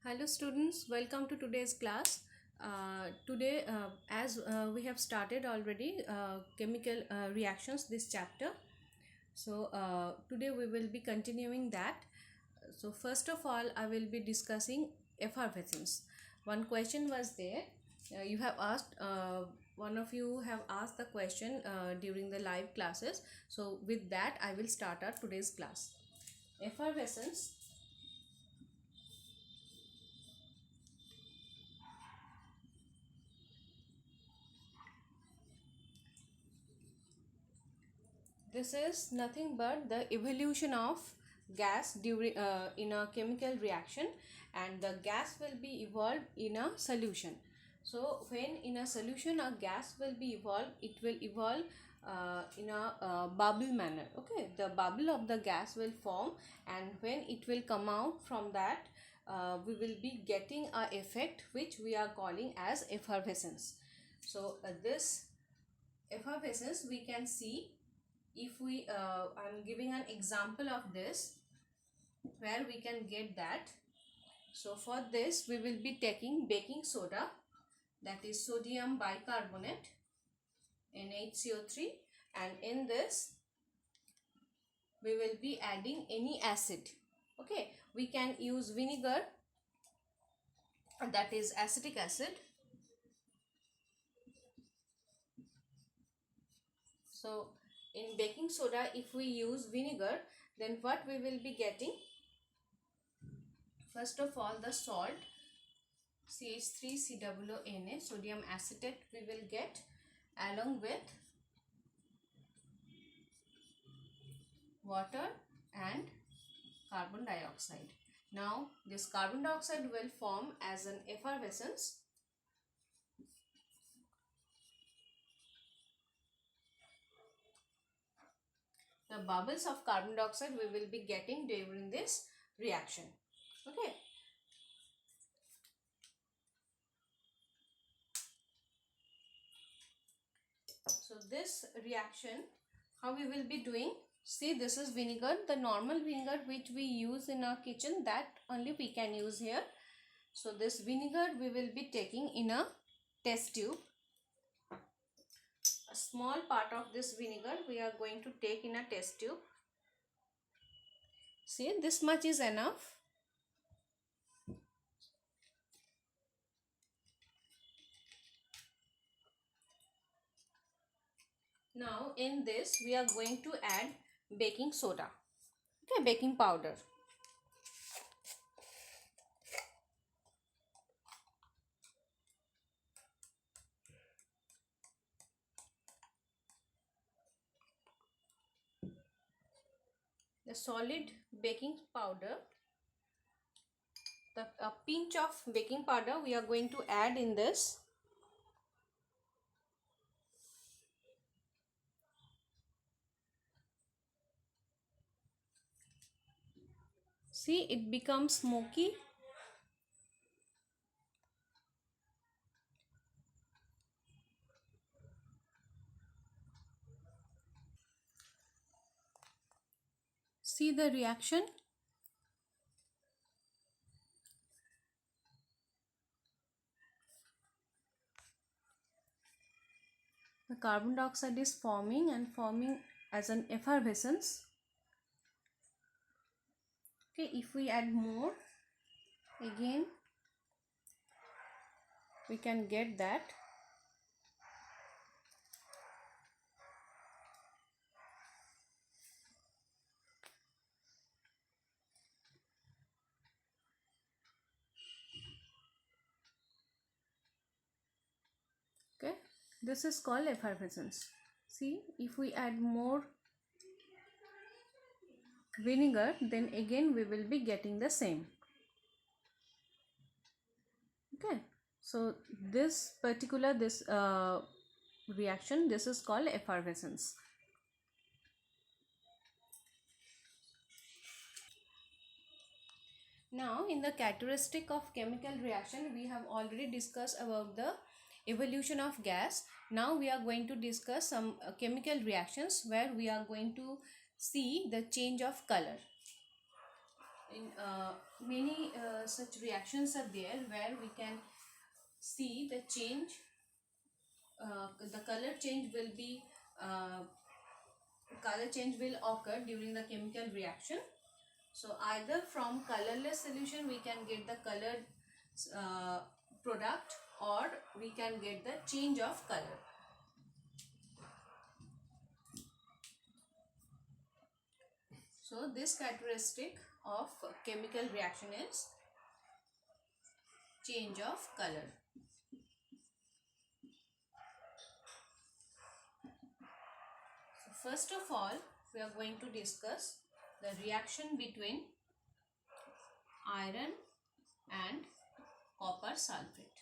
Hello students, welcome to today's class. As we have started already chemical reactions this chapter. Today we will be continuing that. So first of all I will be discussing effervescence. One question was there. You have asked one of you have asked the question during the live classes. So with that I will start our today's class. Effervescence. This is nothing but the evolution of gas during in a chemical reaction, and the gas will be evolved in a solution. So when in a solution a gas will be evolved, it will evolve in a bubble manner. Okay, the bubble of the gas will form, and when it will come out from that, we will be getting a effect which we are calling as effervescence. So this effervescence we can see if we I'm giving an example of this where we can get that. So for this we will be taking baking soda, that is sodium bicarbonate, NaCO3, and in this we will be adding any acid. Okay, we can use vinegar, that is acetic acid. So in baking soda if we use vinegar, then what we will be getting? First of all, the salt CH3COONA, sodium acetate, we will get along with water and carbon dioxide. Now this carbon dioxide will form as an effervescence. The bubbles of carbon dioxide we will be getting during this reaction. Okay. So this reaction, how we will be doing? See, this is vinegar, the normal vinegar which we use in our kitchen, that only we can use here. So this vinegar we will be taking in a test tube. A small part of this vinegar we are going to take in a test tube. See, this much is enough. Now in this we are going to add baking soda. Okay, baking powder. The solid baking powder, a pinch of baking powder we are going to add in this. See, it becomes smoky. See the reaction. The carbon dioxide is forming and forming as an effervescence. Okay, if we add more, again we can get that. Okay, this is called effervescence. See, if we add more vinegar, then again we will be getting the same. Okay, so this particular reaction, this is called effervescence. Now in the characteristic of chemical reaction we have already discussed about the evolution of gas. Now we are going to discuss some chemical reactions where we are going to see the change of color. in many such reactions are there where we can see the change, the color change will be color change will occur during the chemical reaction. So either from colorless solution we can get the colored uh, product, or we can get the change of color. So this characteristic of chemical reaction is change of color. So first of all, we are going to discuss the reaction between iron and copper sulfate.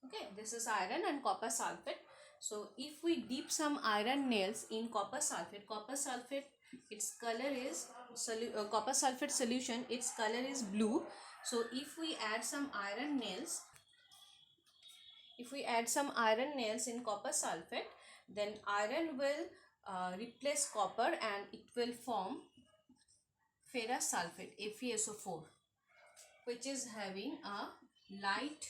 Okay, this is iron and copper sulfate. So if we dip some iron nails in copper sulfate, its color is copper sulfate solution, its color is blue. So if we add some iron nails, in copper sulfate, then iron will replace copper and it will form ferrous sulfate, FeSO4, which is having a light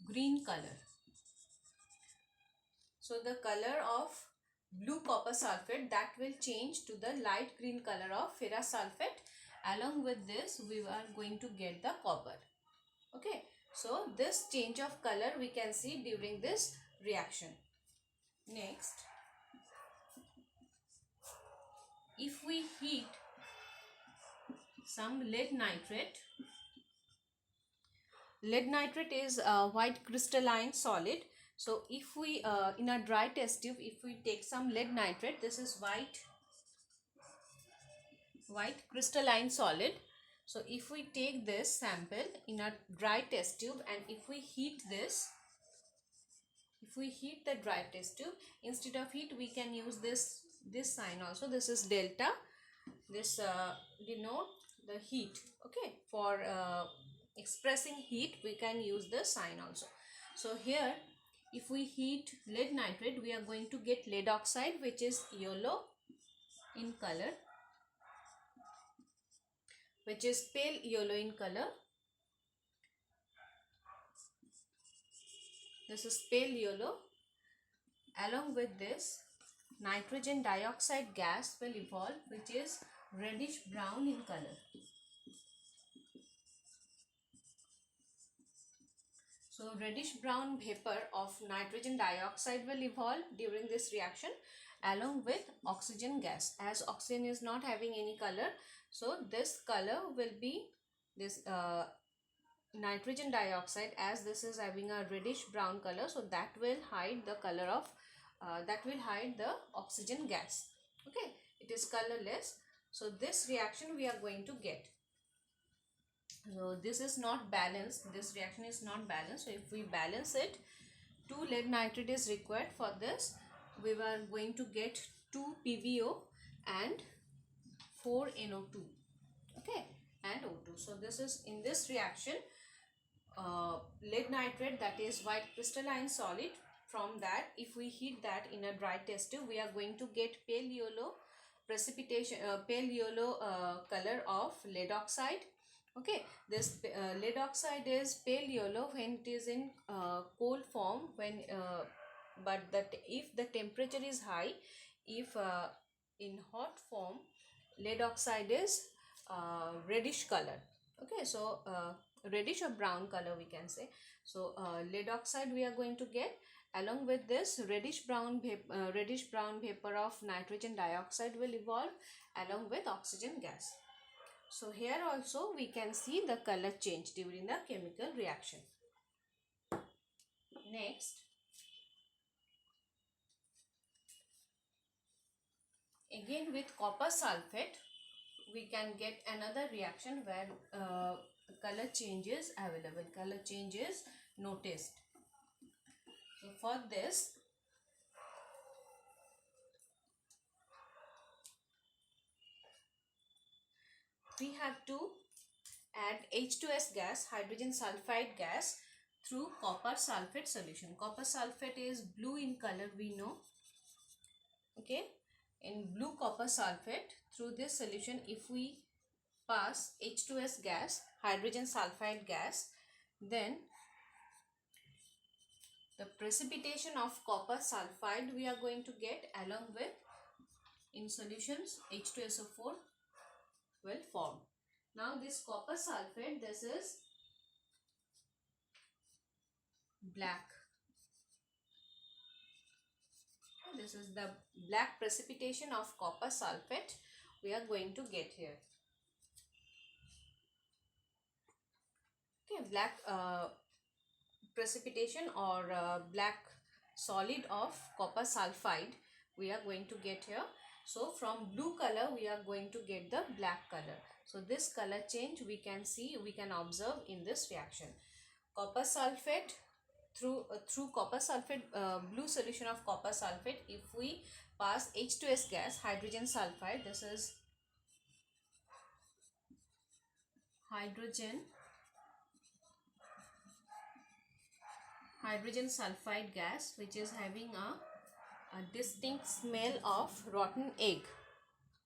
green color. So the color of blue copper sulfate, that will change to the light green color of ferrous sulfate. Along with this, we are going to get the copper. Okay, so this change of color we can see during this reaction. Next, if we heat some lead nitrate is a white crystalline solid. So if we in a dry test tube, if we take some lead nitrate, this is white crystalline solid. So if we take this sample in a dry test tube and if we heat this, the dry test tube, instead of heat we can use this sign also. This is delta. This denote the heat. Okay, for expressing heat we can use the sign also. So here, if we heat lead nitrate, we are going to get lead oxide, which is yellow in color, which is pale yellow in color. This is pale yellow. Along with this, nitrogen dioxide gas will evolve, which is reddish brown in color. So reddish brown vapor of nitrogen dioxide will evolve during this reaction along with oxygen gas. As oxygen is not having any color, so this color will be this nitrogen dioxide, as this is having a reddish brown color, so that will hide the color of that will hide the oxygen gas. Okay, it is colorless. So this reaction we are going to get. So this is not balanced, this reaction is not balanced. So if we balance it, 2 lead nitrate is required. For this we were going to get 2 PbO and 4 NO2. Okay, and O2. So this is in this reaction, lead nitrate, that is white crystalline solid, from that if we heat that in a dry test tube, we are going to get pale yellow precipitation, pale yellow color of lead oxide. Okay, this lead oxide is pale yellow when it is in cold form, when but that if the temperature is high, if in hot form, lead oxide is reddish color. Okay, so reddish or brown color we can say. So lead oxide we are going to get. Along with this, reddish brown vapor of nitrogen dioxide will evolve along with oxygen gas. So here also we can see the color change during the chemical reaction. Next, again with copper sulfate, we can get another reaction where color change is available, color change is noticed. So for this, we have to add H2S gas, hydrogen sulfide gas, through copper sulfate solution. Copper sulfate is blue in color, we know. Okay, in blue copper sulfate, through this solution if we pass H2S gas, hydrogen sulfide gas, then the precipitation of copper sulfide we are going to get along with, in solutions, H2SO4 will form. Now this copper sulfate, this is black. This is the black precipitation of copper sulfate we are going to get here. Okay, black precipitation or black solid of copper sulfide we are going to get here. So from blue color we are going to get the black color. So this color change we can see, we can observe in this reaction. Copper sulfate, through copper sulfate, blue solution of copper sulfate, if we pass H2S gas, hydrogen sulfide, this is hydrogen sulfide gas, which is having a distinct smell of rotten egg.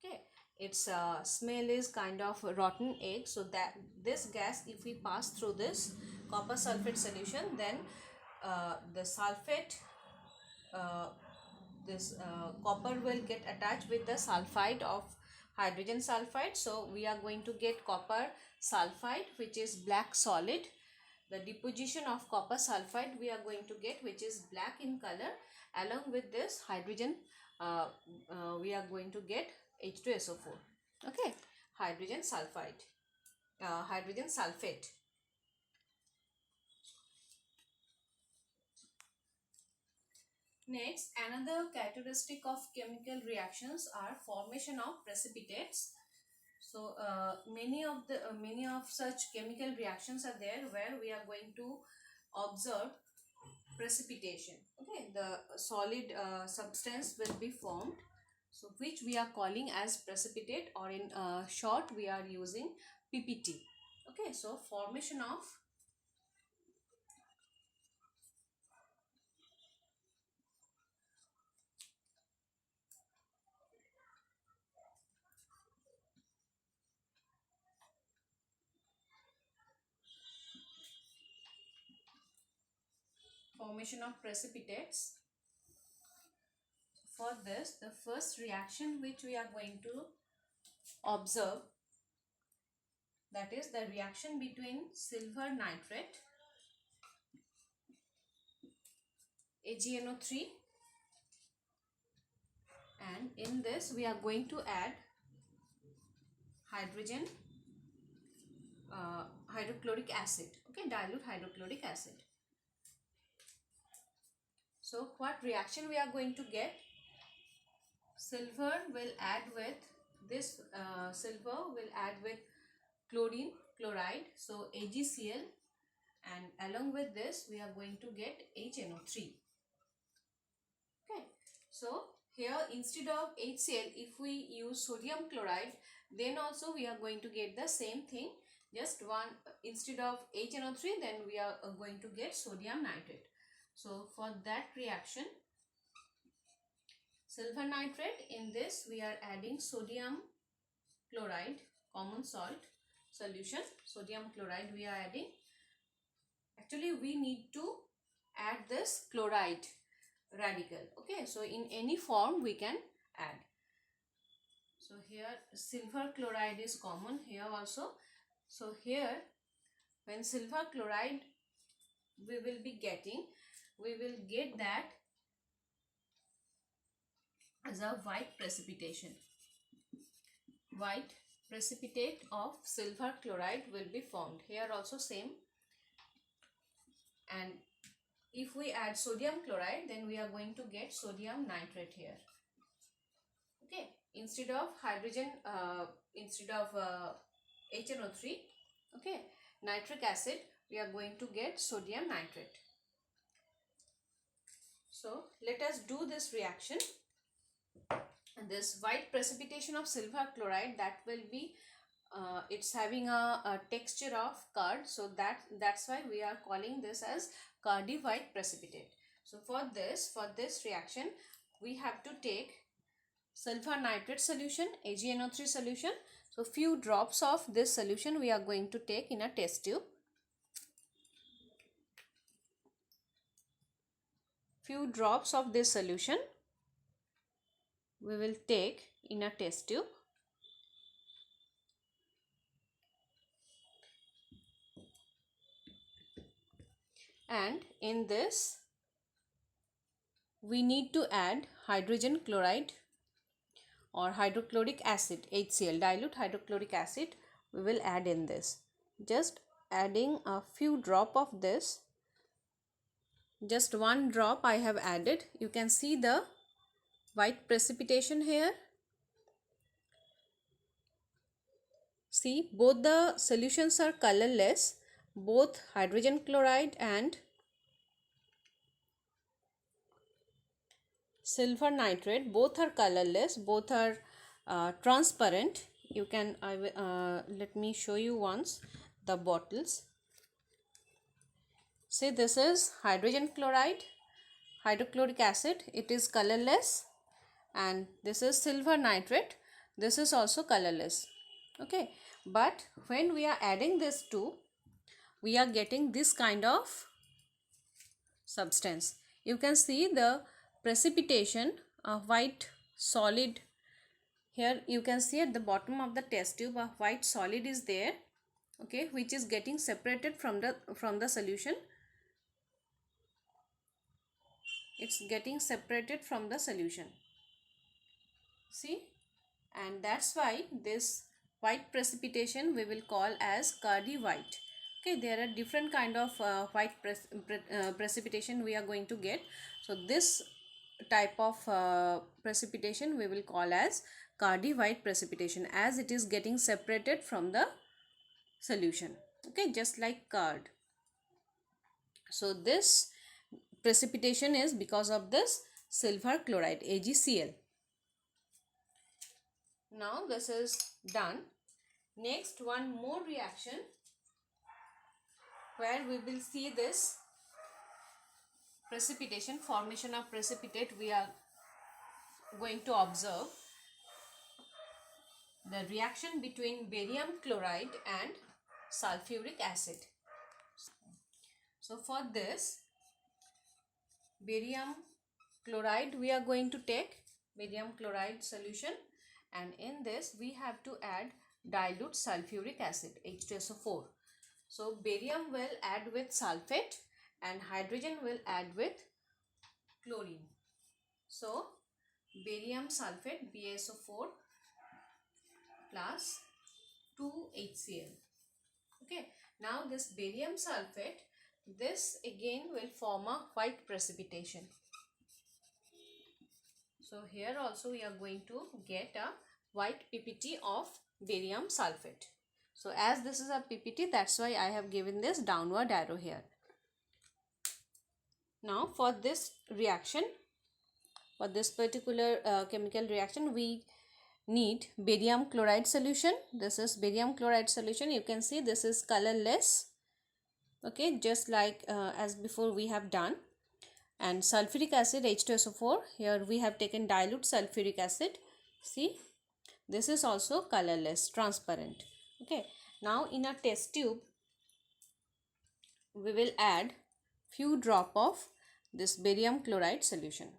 Okay, its smell is kind of rotten egg. So that this gas, if we pass through this copper sulfate solution, then the sulfate, copper will get attached with the sulfide of hydrogen sulfide. So we are going to get copper sulfide, which is black solid. The deposition of copper sulfide we are going to get, which is black in color. Along with this hydrogen, we are going to get H2SO4. Okay, hydrogen sulfide, hydrogen sulfate. Next, another characteristic of chemical reactions are formation of precipitates. So many of such chemical reactions are there where we are going to observe precipitation. Okay, the solid substance will be formed, so which we are calling as precipitate, or in short we are using PPT. Okay, so formation of precipitates. For this, the first reaction which we are going to observe, that is the reaction between silver nitrate, AgNO3, and in this we are going to add hydrochloric acid. Okay, dilute hydrochloric acid. So what reaction we are going to get? Silver will add with this, silver will add with chlorine chloride, so AgCl, and along with this we are going to get HNO3. Okay, so here instead of HCl, if we use sodium chloride, then also we are going to get the same thing. Just one, instead of HNO3, then we are going to get sodium nitrate. So for that reaction, silver nitrate, in this we are adding sodium chloride, common salt solution, sodium chloride we are adding. Actually we need to add this chloride radical. Okay, so in any form we can add. So here silver chloride is common here also. So here when silver chloride we will be getting, we will get that as a white precipitation. White precipitate of silver chloride will be formed. Here also same. And if we add sodium chloride, then we are going to get sodium nitrate here. Okay, instead of hydrogen, instead of HNO3, okay, nitric acid, we are going to get sodium nitrate. So let us do this reaction. And this white precipitation of silver chloride, that will be it's having a texture of curd, so that's why we are calling this as curdy white precipitate. So for this reaction we have to take sulfur nitrate solution, AgNO3 solution. So few drops of this solution we are going to take in a test tube. Few drops of this solution we will take in a test tube. And in this we need to add hydrogen chloride or hydrochloric acid, HCl, dilute hydrochloric acid we will add in this. Just adding a few drop of this, just one drop I have added. You can see the white precipitation here. See, both the solutions are colorless, both hydrogen chloride and silver nitrate, both are colorless, both are transparent. You can let me show you once the bottles. See, this is hydrogen chloride, hydrochloric acid, it is colorless, and this is silver nitrate, this is also colorless. Okay, but when we are adding this two, we are getting this kind of substance. You can see the precipitation, a white solid. Here you can see at the bottom of the test tube a white solid is there, okay, which is getting separated from the solution. It's getting separated from the solution. See, and that's why this white precipitation we will call as Cardi white. Okay, there are different kind of white precipitation we are going to get. So this type of precipitation we will call as Cardi white precipitation, as it is getting separated from the solution. Okay, just like card. So this precipitation is because of this silver chloride, AgCl. Now this is done. Next, one more reaction where we will see this precipitation, formation of precipitate we are going to observe. The reaction between barium chloride and sulfuric acid. So for this barium chloride we are going to take barium chloride solution, and in this we have to add dilute sulfuric acid, H2SO4. So barium will add with sulfate and hydrogen will add with chlorine. So barium sulfate, BaSO4 plus 2HCl. Okay, now this barium sulfate, this again will form a white precipitation. So here also we are going to get a white PPT of barium sulfate. So as this is a PPT, that's why I have given this downward arrow here. Now for this reaction, for this particular chemical reaction, we need barium chloride solution. This is barium chloride solution. You can see this is colorless. Okay, just like as before we have done. And sulfuric acid, H2SO4. Here we have taken dilute sulfuric acid. See, this is also colorless, transparent. Okay, now in a test tube we will add few drop of this barium chloride solution.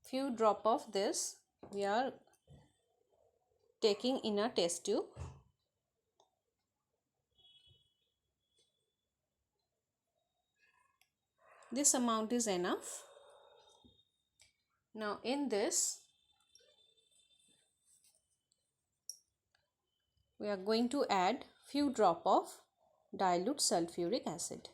Few drop of this we are taking in a test tube. This amount is enough. Now in this we are going to add few drop of dilute sulfuric acid.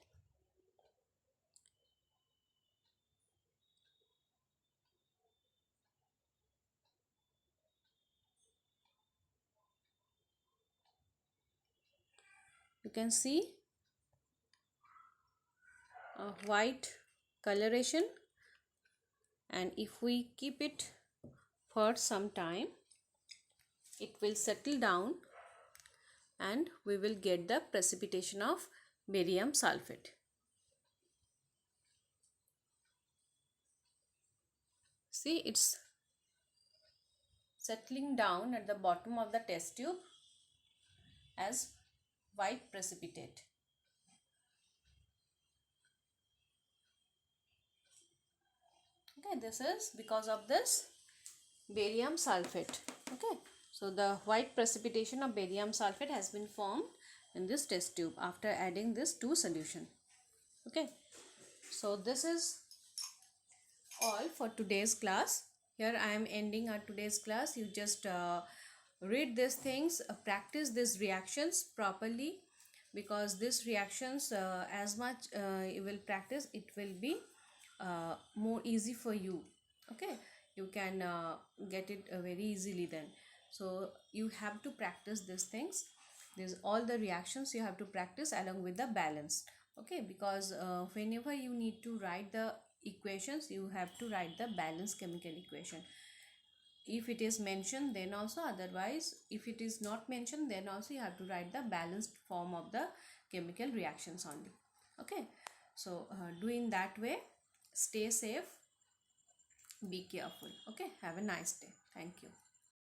You can see a white coloration, and if we keep it for some time, it will settle down and we will get the precipitation of barium sulfate. See, it's settling down at the bottom of the test tube as white precipitate. Okay, this is because of this barium sulfate. Okay, so the white precipitation of barium sulfate has been formed in this test tube after adding this two solution. Okay, so this is all for today's class. Here I am ending our today's class. You just read these things, practice these reactions properly, because these reactions, as much you will practice, it will be more easy for you. Okay, you can get it very easily then. So you have to practice these things. These all the reactions you have to practice along with the balance. Okay, because whenever you need to write the equations, you have to write the balanced chemical equation. If it is mentioned, then also, otherwise if it is not mentioned, then also you have to write the balanced form of the chemical reactions only. Okay, so do in that way. Stay safe, be careful. Okay, have a nice day. Thank you.